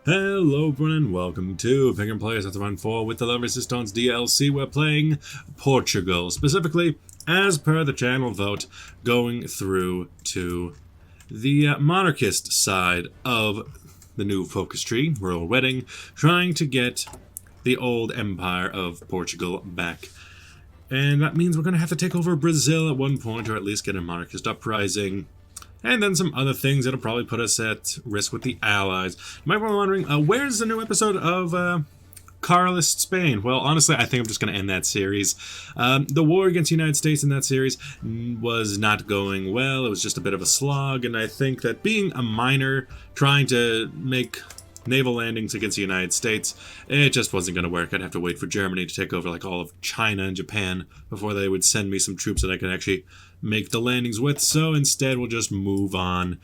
Hello everyone and welcome to Pick and Play as Hoi4 with the Résistance DLC. We're playing Portugal, specifically as per the channel vote, going through to the monarchist side of the new focus tree, royal wedding, trying to get the old empire of Portugal back. And that means we're going to have to take over Brazil at one point, or at least get a monarchist uprising. And then some other things that'll probably put us at risk with the Allies. You might be wondering, where's the new episode of Carlist Spain? Well, honestly, I think I'm just going to end that series. The war against the United States in that series was not going well. It was just a bit of a slog, and I think that being a minor, trying to make naval landings against the United States, it just wasn't going to work. I'd have to wait for Germany to take over like all of China and Japan before they would send me some troops that I could actually make the landings with, so instead we'll just move on.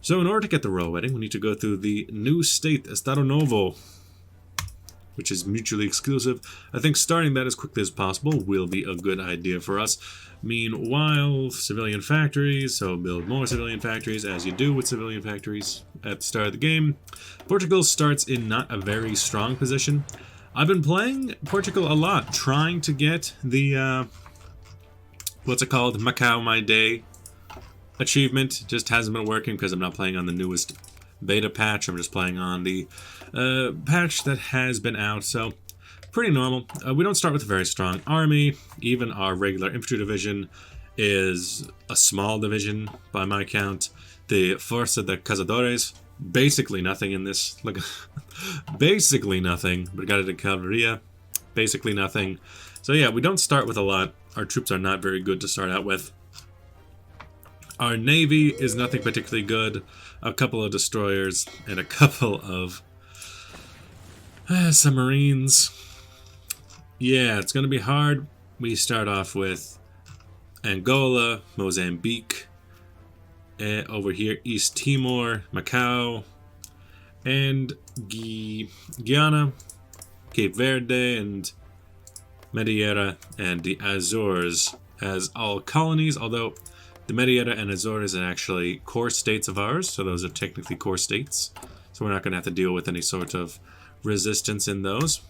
So in order to get the royal wedding, we need to go through the new state, Estado Novo, which is mutually exclusive. I think starting that as quickly as possible will be a good idea for us. Meanwhile, civilian factories, so build more civilian factories, as you do with civilian factories at the start of the game. Portugal starts in not a very strong position. I've been playing Portugal a lot, trying to get the, what's it called? Macau My Day achievement. Just hasn't been working because I'm not playing on the newest beta patch. I'm just playing on the patch that has been out, so pretty normal. We don't start with a very strong army. Even our regular infantry division is a small division by my count. The Força de Caçadores, basically nothing in this. Like, basically nothing. Brigada de Cavalleria, basically nothing. So yeah, we don't start with a lot. Our troops are not very good to start out with. Our navy is nothing particularly good. A couple of destroyers and a couple of submarines. Yeah, it's going to be hard. We start off with Angola, Mozambique, over here East Timor, Macau, and Guyana, Cape Verde, and Madeira, and the Azores as all colonies, although the Madeira and Azores are actually core states of ours, so those are technically core states. So we're not going to have to deal with any sort of resistance in those.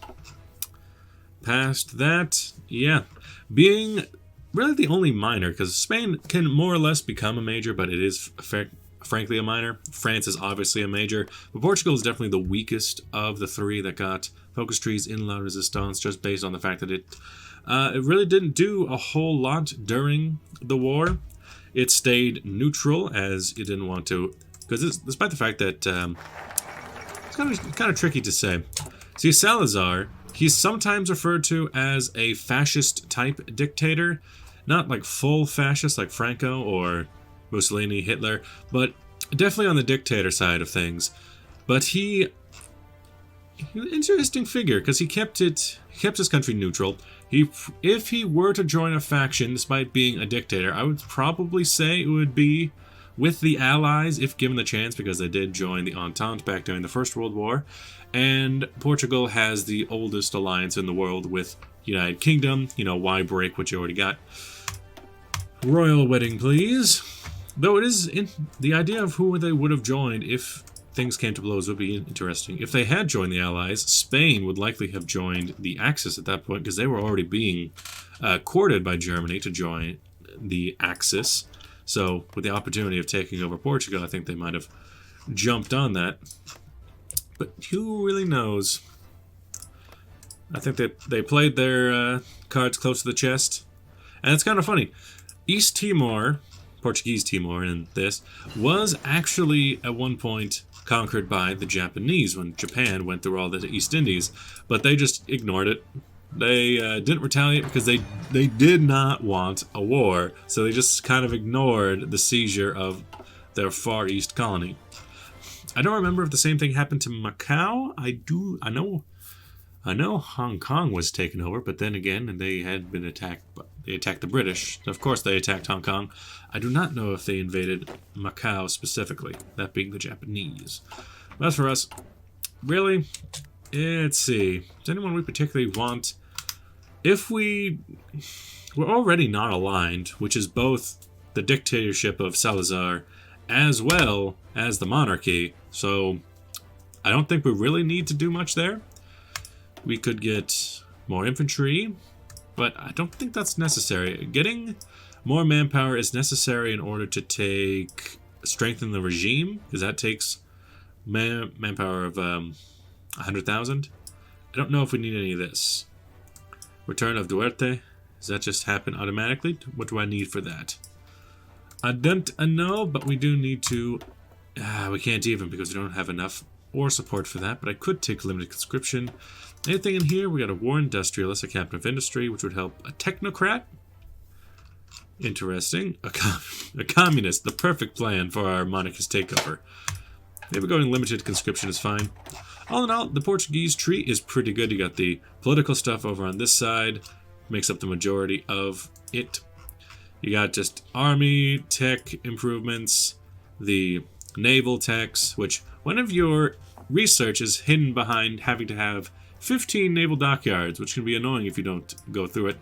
Past that, yeah, being really the only minor, because Spain can more or less become a major, but it is frankly a minor. France is obviously a major, but Portugal is definitely the weakest of the three that got focus trees in La Résistance, just based on the fact that it really didn't do a whole lot during the war. It stayed neutral as it didn't want to, because despite the fact that it's kind of tricky to say. See, Salazar, he's sometimes referred to as a fascist type dictator, not like full fascist like Franco or Mussolini, Hitler, but definitely on the dictator side of things. But he's an interesting figure because he kept his country neutral. If he were to join a faction, despite being a dictator, I would probably say it would be with the Allies, if given the chance, because they did join the Entente back during the First World War. And Portugal has the oldest alliance in the world with United Kingdom. You know, why break what you already got? Royal wedding, please. Though it is the idea of who they would have joined if things came to blows would be interesting. If they had joined the Allies, Spain would likely have joined the Axis at that point, because they were already being courted by Germany to join the Axis. So with the opportunity of taking over Portugal, I think they might have jumped on that. But who really knows? I think they played their cards close to the chest. And it's kind of funny. East Timor, Portuguese Timor in this, was actually at one point conquered by the Japanese when Japan went through all the East Indies. But they just ignored it. They didn't retaliate because they did not want a war. So they just kind of ignored the seizure of their Far East colony. I don't remember if the same thing happened to Macau. I know Hong Kong was taken over, but then again, they had been attacked. They attacked the British. Of course, they attacked Hong Kong. I do not know if they invaded Macau specifically, that being the Japanese. But as for us, really, let's see. Does anyone we particularly want? If we're already not aligned, which is both the dictatorship of Salazar as well as the monarchy, so I don't think we really need to do much there. We could get more infantry, but I don't think that's necessary. Getting more manpower is necessary in order to strengthen the regime, because that takes manpower of 100,000. I don't know if we need any of this. Return of Duarte. Does that just happen automatically? What do I need for that? I don't know, but we do need to... we can't even because we don't have enough or support for that, but I could take limited conscription. Anything in here? We got a war industrialist, a captain of industry, which would help a technocrat. Interesting. A communist, the perfect plan for our monarchist takeover. Maybe going limited conscription is fine. All in all, the Portuguese tree is pretty good. You got the political stuff over on this side, makes up the majority of it. You got just army tech improvements, the naval techs, which one of your research is hidden behind having to have 15 naval dockyards, which can be annoying if you don't go through it.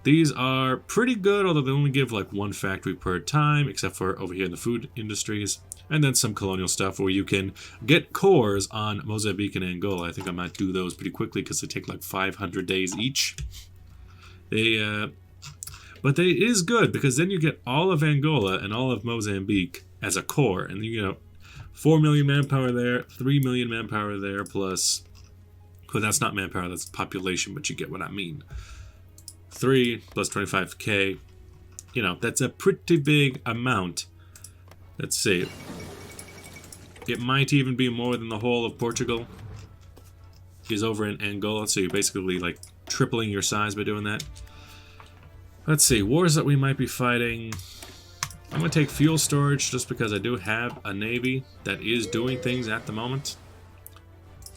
These are pretty good, although they only give like one factory per time, except for over here in the food industries. And then some colonial stuff where you can get cores on Mozambique and Angola. I think I might do those pretty quickly because they take like 500 days each. But it is good because then you get all of Angola and all of Mozambique as a core. And you know, 4 million manpower there, 3 million manpower there, plus... Well, that's not manpower, that's population, but you get what I mean. 3 plus 25k. You know, that's a pretty big amount. Let's see. It might even be more than the whole of Portugal is over in Angola, so you're basically like tripling your size by doing that. Let's see, wars that we might be fighting. I'm going to take fuel storage just because I do have a navy that is doing things at the moment.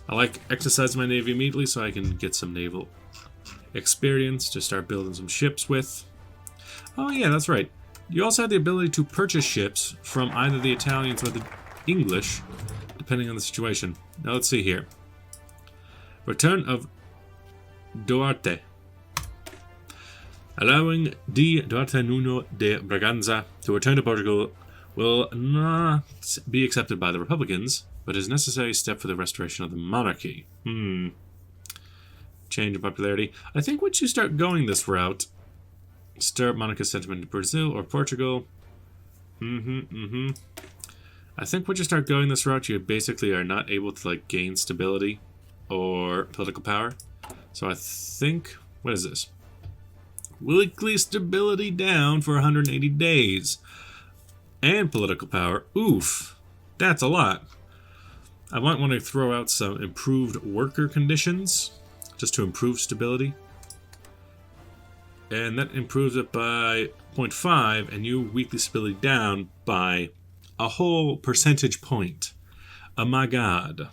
I like exercising my navy immediately so I can get some naval experience to start building some ships with. Oh yeah, that's right. You also have the ability to purchase ships from either the Italians or the English, depending on the situation. Now let's see here. Return of Duarte. Allowing Duarte Nuno de Braganza to return to Portugal will not be accepted by the Republicans, but is a necessary step for the restoration of the monarchy. Change in popularity. I think once you start going this route, stir up monarchist sentiment in Brazil or Portugal. I think once you start going this route, you basically are not able to like gain stability or political power. So I think, what is this? Weekly stability down for 180 days. And political power. Oof. That's a lot. I might want to throw out some improved worker conditions just to improve stability. And that improves it by 0.5, and you weekly stability down by a whole percentage point. Oh my god.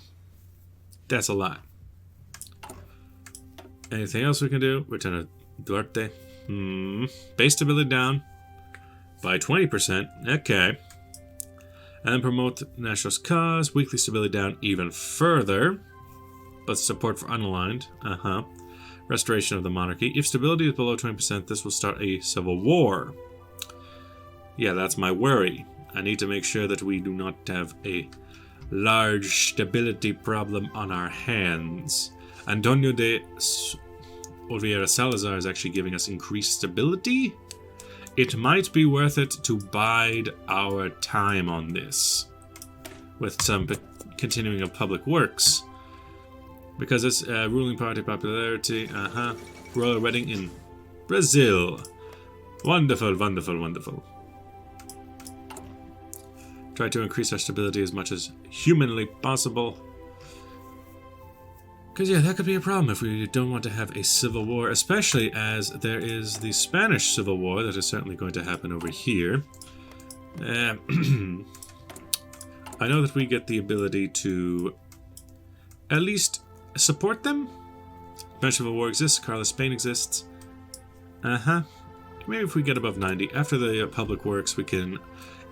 That's a lot. Anything else we can do? Return to Duarte. Base stability down by 20%. Okay. And then promote nationalist cause. Weekly stability down even further. But support for unaligned. Restoration of the monarchy. If stability is below 20%, this will start a civil war. Yeah, that's my worry. I need to make sure that we do not have a large stability problem on our hands. Antonio de Oliveira Salazar is actually giving us increased stability. It might be worth it to bide our time on this with some continuing of public works. Because it's ruling party popularity, royal wedding in Brazil. Wonderful, wonderful, wonderful. Try to increase our stability as much as humanly possible. Because yeah, that could be a problem if we don't want to have a civil war, especially as there is the Spanish Civil War that is certainly going to happen over here. I know that we get the ability to at least support them. Spanish Civil War exists, Carlos Spain exists. Maybe if we get above 90. After the public works, we can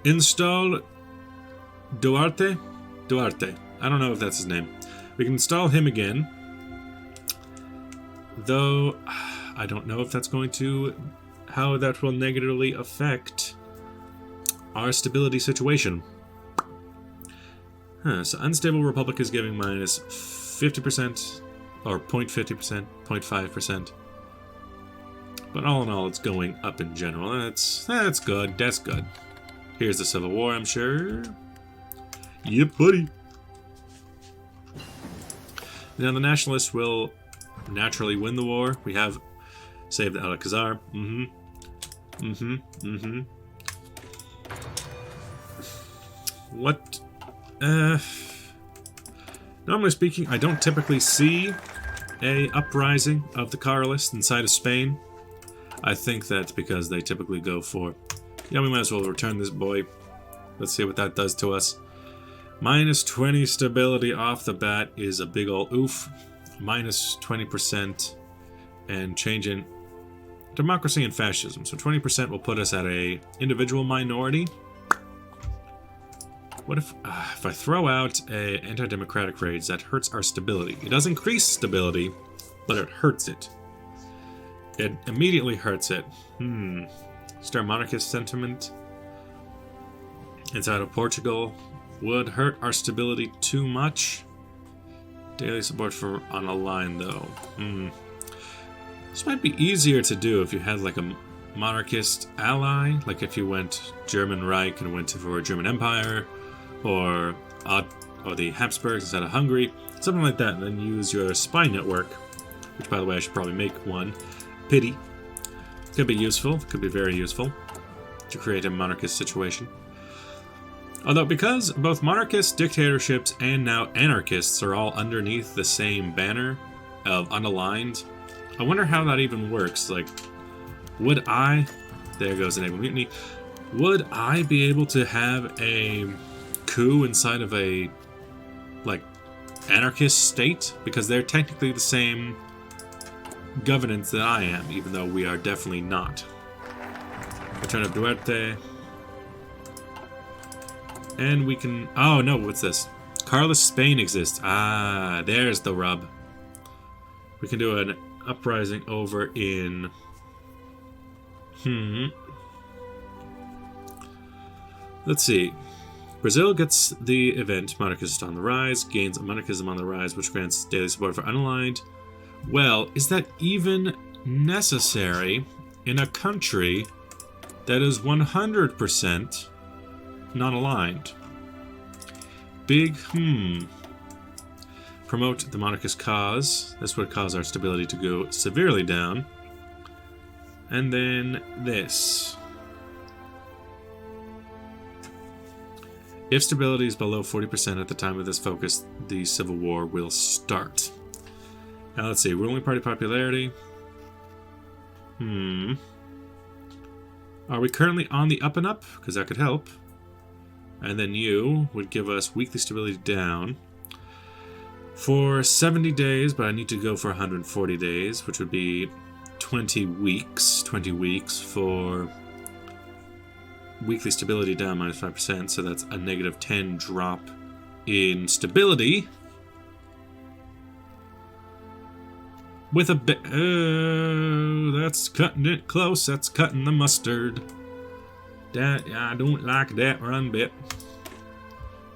install Duarte. I don't know if that's his name. We can install him again. Though, I don't know if that's going to... how that will negatively affect our stability situation. So Unstable Republic is giving minus 50%, or 0.50%, 0.5%. But all in all, it's going up in general. That's good. That's good. Here's the Civil War, I'm sure. Yep, buddy. Now the Nationalists will naturally win the war. We have saved Al-Khazar. What? Normally speaking, I don't typically see a uprising of the Carlists inside of Spain. I think that's because they typically go for, yeah, we might as well return this boy. Let's see what that does to us. Minus 20 stability off the bat is a big ol' oof. Minus 20% and changing democracy and fascism. So 20% will put us at a individual minority. What if I throw out a anti-democratic raids? That hurts our stability. It does increase stability, but it hurts it. It immediately hurts it. Start monarchist sentiment inside of Portugal would hurt our stability too much. Daily support for on a line though. This might be easier to do if you had like a monarchist ally, like if you went German Reich and went for German Empire, or the Habsburgs instead of Hungary, something like that, and then use your spy network, which by the way I should probably make one. Pity. Could be useful, could be very useful to create a monarchist situation. Although because both monarchists, dictatorships, and now anarchists are all underneath the same banner of unaligned, I wonder how that even works. Like, would I... There goes Enable Mutiny. Would I be able to have a coup inside of a, like, anarchist state? Because they're technically the same governance that I am, even though we are definitely not. Return of Duarte. And we can... Oh, no, what's this? Carlist Spain exists. Ah, there's the rub. We can do an uprising over in... Let's see. Brazil gets the event Monarchist on the Rise, gains a monarchism on the rise, which grants daily support for unaligned. Well, is that even necessary in a country that is 100% non-aligned? Big, Promote the monarchist cause. This would cause our stability to go severely down. And then this. If stability is below 40% at the time of this focus, the Civil War will start. Now let's see, ruling party popularity. Are we currently on the up and up? Because that could help. And then you would give us weekly stability down for 70 days, but I need to go for 140 days, which would be 20 weeks. 20 weeks for weekly stability down minus 5%, so that's a negative 10 drop in stability. With a bit... Oh, that's cutting it close. That's cutting the mustard. That, I don't like that one bit.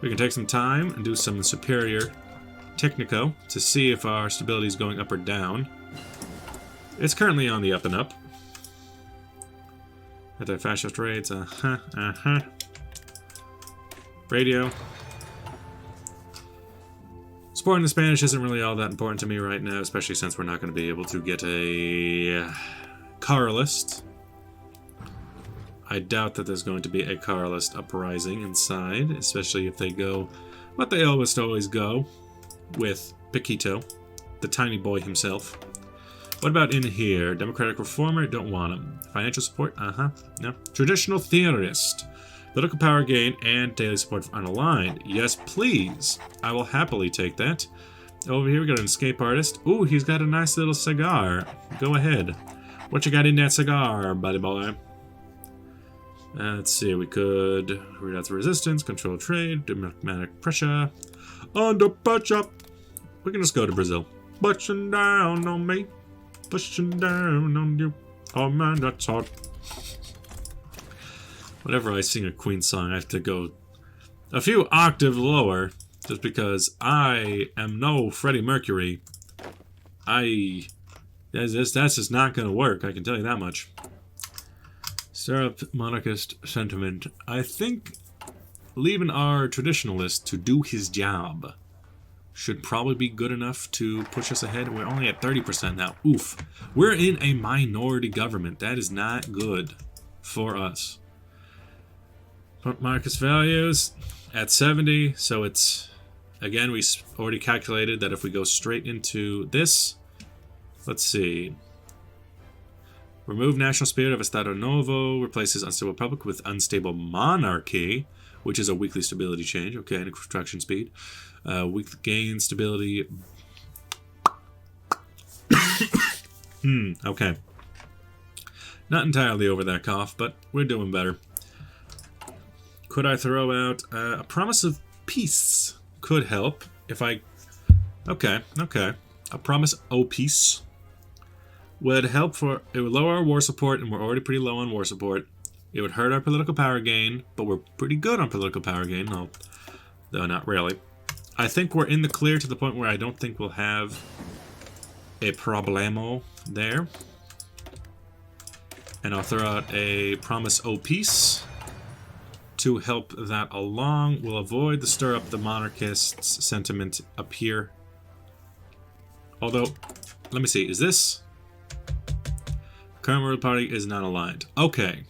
We can take some time and do some superior technico to see if our stability is going up or down. It's currently on the up and up. Anti-fascist raids, Radio. Supporting the Spanish isn't really all that important to me right now, especially since we're not going to be able to get a Carlist. I doubt that there's going to be a Carlist uprising inside, especially if they go what they always go, with Paquito, the tiny boy himself. What about in here? Democratic reformer? Don't want him. Financial support? No. Traditional theorist. Political power gain and daily support for unaligned. Yes, please. I will happily take that. Over here we got an escape artist. Ooh, he's got a nice little cigar. Go ahead. What you got in that cigar, buddy boy? Let's see, we could read out the resistance, control trade, diplomatic pressure. Under pressure. We can just go to Brazil. Pushing down on me. Pushing down on you. Oh man, that's hard. Whenever I sing a Queen song, I have to go a few octaves lower Just because I am no Freddie Mercury. That's just not going to work, I can tell you that much. Stir up monarchist sentiment. I think leaving our traditionalist to do his job should probably be good enough to push us ahead. We're only at 30% now. Oof. We're in a minority government. That is not good for us. Marcus values at 70. So it's, again, we already calculated that if we go straight into this, let's see. Remove national spirit of Estado Novo. Replaces unstable republic with unstable monarchy, which is a weekly stability change. Okay, and construction speed. Weekly gain stability. Okay. Not entirely over that cough, but we're doing better. Could I throw out a promise of peace? Could help if I... Okay. A promise of peace would help for... It would lower our war support, and we're already pretty low on war support. It would hurt our political power gain, but we're pretty good on political power gain. No, though not really. I think we're in the clear to the point where I don't think we'll have a problemo there. And I'll throw out a promise o peace to help that along. We'll avoid the stir up the monarchists sentiment up here. Although, let me see, is this... Current world party is not aligned. Okay.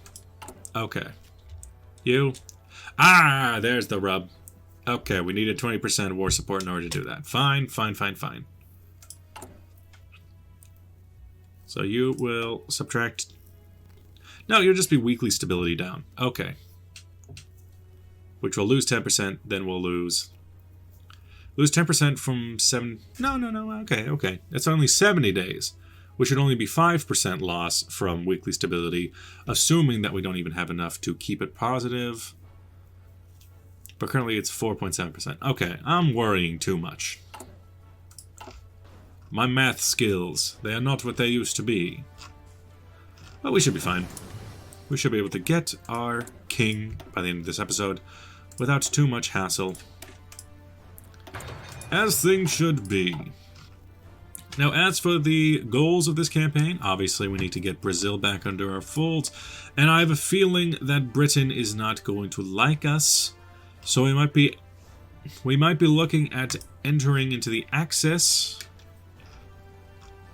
You? Ah, there's the rub. Okay, we needed 20% war support in order to do that. Fine. So you will subtract... No, you'll just be weekly stability down. Okay. Which will lose 10%, then we'll lose 10% from 7... No. Okay. It's only 70 days, which would only be 5% loss from weekly stability, assuming that we don't even have enough to keep it positive. But currently it's 4.7%. Okay, I'm worrying too much. My math skills, they are not what they used to be. But we should be fine. We should be able to get our king by the end of this episode without too much hassle. As things should be. Now, as for the goals of this campaign, obviously we need to get Brazil back under our fold, and I have a feeling that Britain is not going to like us, so we might be looking at entering into the Axis,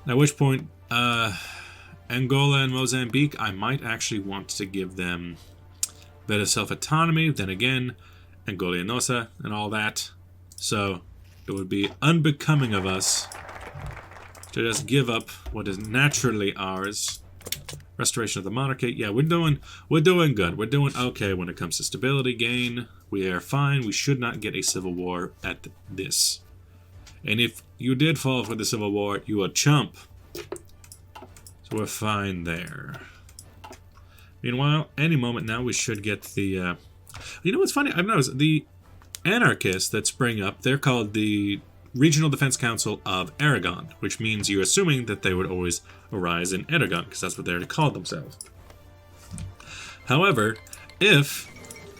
at which point Angola and Mozambique, I might actually want to give them better self-autonomy, then again, Angola and Nosa and all that, so it would be unbecoming of us to just give up what is naturally ours. Restoration of the monarchy. Yeah, we're doing good. We're doing okay when it comes to stability gain. We are fine. We should not get a civil war at this. And if you did fall for the civil war, you a chump. So we're fine there. Meanwhile, any moment now we should get the... You know what's funny? I've noticed the anarchists that spring up, they're called the Regional Defense Council of Aragon, which means you're assuming that they would always arise in Aragon, because that's what they already called themselves. However, if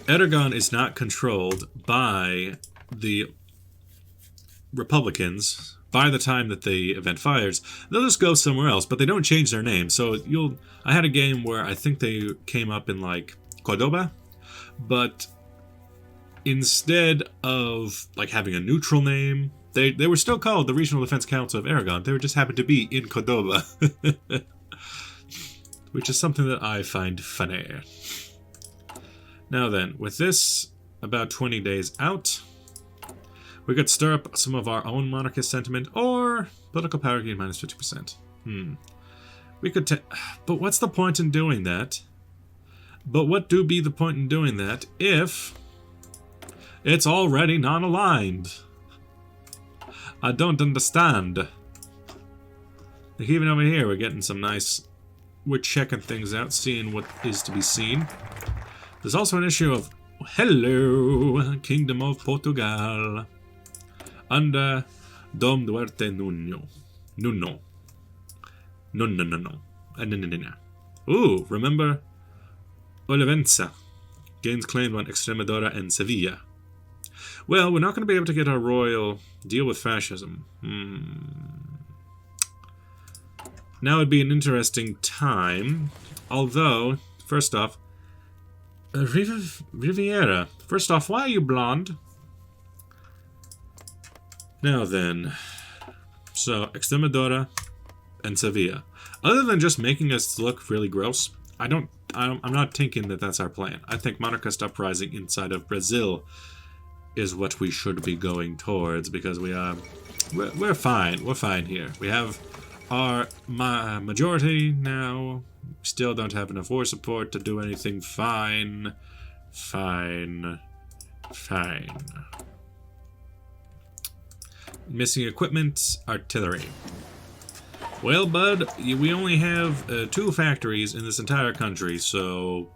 Aragon is not controlled by the Republicans by the time that the event fires, they'll just go somewhere else, but they don't change their name. So I had a game where I think they came up in like Cordoba, but instead of like having a neutral name, they were still called the Regional Defense Council of Aragon. They were just happened to be in Cordoba. Which is something that I find funny. Now then, with this about 20 days out, we could stir up some of our own monarchist sentiment, or political power gain minus 50%. We could but what's the point in doing that? But what do be the point in doing that if it's already non-aligned? I don't understand. Like even over here, we're getting some nice... We're checking things out, seeing what is to be seen. There's also an issue of... Hello, Kingdom of Portugal. Under Dom Duarte Nuno. Ooh, remember? Olivenza gains claim on Extremadura and Sevilla. Well, we're not going to be able to get our royal deal with fascism. Now would be an interesting time. Although, first off, Riviera. First off, why are you blonde? Now then. So, Extremadura and Sevilla. Other than just making us look really gross, I'm not thinking that that's our plan. I think monarchist uprising inside of Brazil is what we should be going towards, because we're fine. We're fine here. We have our majority now. Still don't have enough war support to do anything. Fine. Missing equipment, artillery. Well, bud, we only have 2 factories in this entire country, so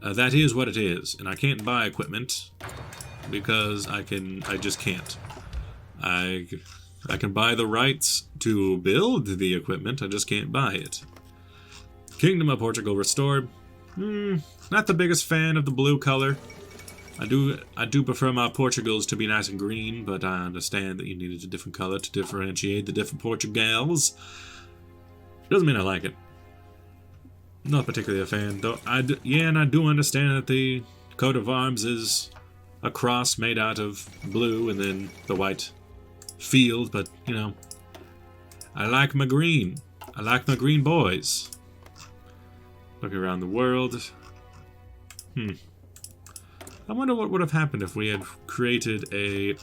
that is what it is. And I can't buy equipment because I just can't. I can buy the rights to build the equipment, I just can't buy it. Kingdom of Portugal restored. Not the biggest fan of the blue color. I do prefer my Portugals to be nice and green, but I understand that you needed a different color to differentiate the different Portugals. Doesn't mean I like it. Not particularly a fan, though. And I do understand that the coat of arms is a cross made out of blue and then the white field, but, you know, I like my green. I like my green boys. Looking around the world. I wonder what would have happened if we had created a...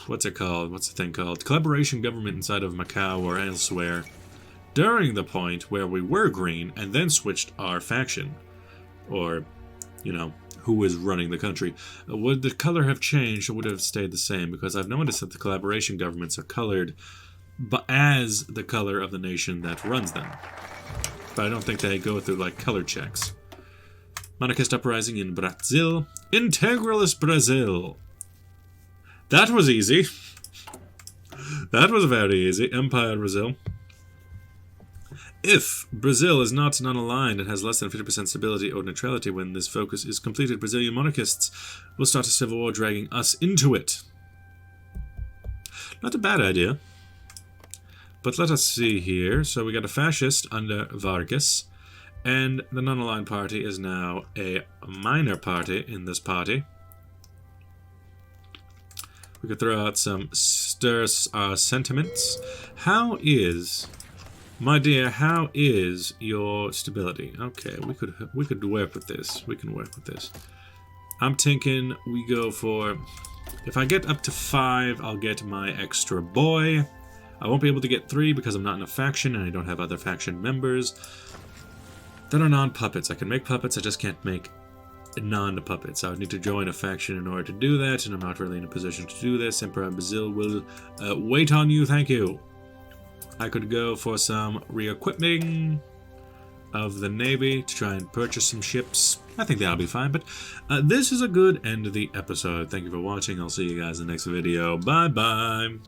What's it called? What's the thing called? Collaboration government inside of Macau or elsewhere during the point where we were green and then switched our faction. Or, you know, who is running the country. Would the color have changed or would it have stayed the same? Because I've noticed that the collaboration governments are colored as the color of the nation that runs them. But I don't think they go through, like, color checks. Monarchist uprising in Brazil. Integralist Brazil. That was easy. That was very easy. Empire Brazil. If Brazil is not non-aligned and has less than 50% stability or neutrality when this focus is completed, Brazilian monarchists will start a civil war dragging us into it. Not a bad idea. But let us see here. So we got a fascist under Vargas, and the non-aligned party is now a minor party in this party. We could throw out some sentiments. How is, my dear, how is your stability? Okay, we could work with this. We can work with this. I'm thinking we go for, if I get up to 5, I'll get my extra boy. I won't be able to get 3 because I'm not in a faction and I don't have other faction members that are non-puppets. I can make puppets, I just can't make non-puppets. I would need to join a faction in order to do that, and I'm not really in a position to do this. Emperor Brazil will wait on you, thank you. I could go for some re-equipping of the Navy to try and purchase some ships. I think that'll be fine, but this is a good end of the episode. Thank you for watching. I'll see you guys in the next video. Bye-bye.